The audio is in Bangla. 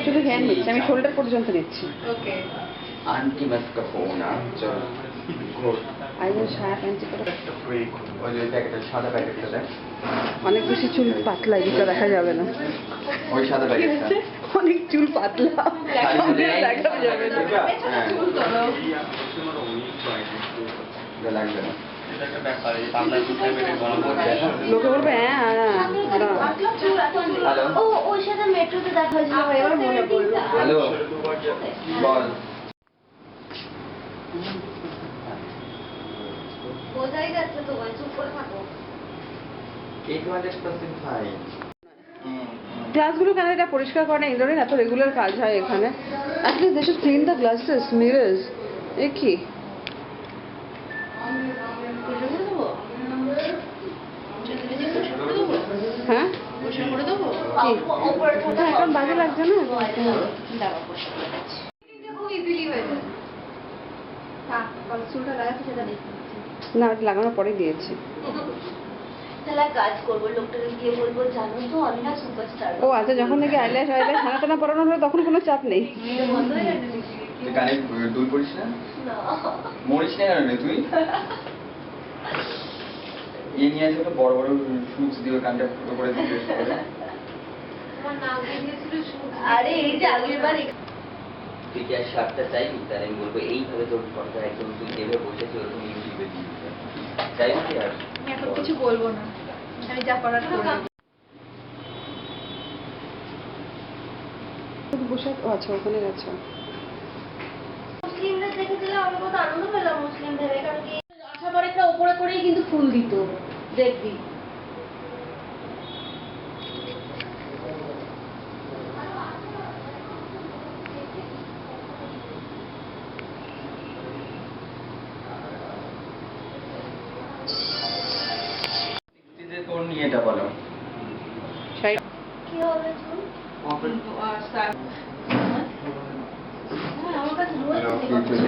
শুধু হ্যান্ড নিচ্ছি, আমি শোল্ডার পর্যন্ত নিচ্ছি। ओके आंटी मत कहो ना चल घोट আইবো সায়া প্যান্টি করে ওই যে প্যাকেটটা সাদা প্যাকেটটা দেখ অনেক বেশি চুল পাতলা, এদিকটা দেখা যাবে না। ওই সাদা প্যাকেটটা অনেক চুল পাতলা, দেখা যাবে না। হ্যাঁ चूल करो এটা লাগবে না লোকে বলবে হ্যাঁ হ্যালো ও ওর সাথে মেট্রোতে দেখা হয়েছিল, এবার মনে পড়লো। হ্যালো বল বোঝাই যাচ্ছে তোমায়, চুপ করে থাকো। 800% ফাইন গ্লাসগুলো কেন এটা পরিষ্কার করে না? এই ধরনের এত রেগুলার কাজ হয় এখানে। At least they should clean the glasses, mirrors. এ কি হ্যাঁ কি ওটা এখন বাজে লাগছে না? চুলটা লাগাতে সেটা দেখতে না, ওটা লাগানোর পরে দিয়েছি। তাহলে এক কাজ করবো, লোকটাকে গিয়ে বলবো জানো তো আমি না সুপারস্টার। ও আচ্ছা, যখন থেকে আইল্যাশ ছানা টানা পরানো হলো তখন কোনো চাপ নেই। বন্ধ হয়ে গেছে নাকি? তুই কানে দুল পড়িস না না মরিস না কেন রে তুই এ নিয়ে আছে তো বড় বড় সুচ দিয়ে কানটা ফুটো করে দিয়ে তোমার নাম দিয়েছিল শুধু। আরে এই যে আগের বার তুই কি আর শার্টটা চাইবি? তাহলে আমি বলবো এইভাবে তোর ফটোটা একদম তুই যেভাবে বসেছি ওরকম ইউটিউবে দিয়ে দিতে চাইবি কি আর আমি এখন কিছু বলবো না, আমি যা করার করবো। বসে আচ্ছা, ওখানে গেছো। মুসলিমদের দেখেছিলাম, আমি কত আনন্দ পেলাম মুসলিম ভেবে, কারণ কি আসার পরে একটা ওপরে করেই কিন্তু ফুল দিত, দেখবি। তোর নিয়ে এটা বলো সাইড কি হবে চুল? হ্যাঁ, আমার কাছে রয়েছে।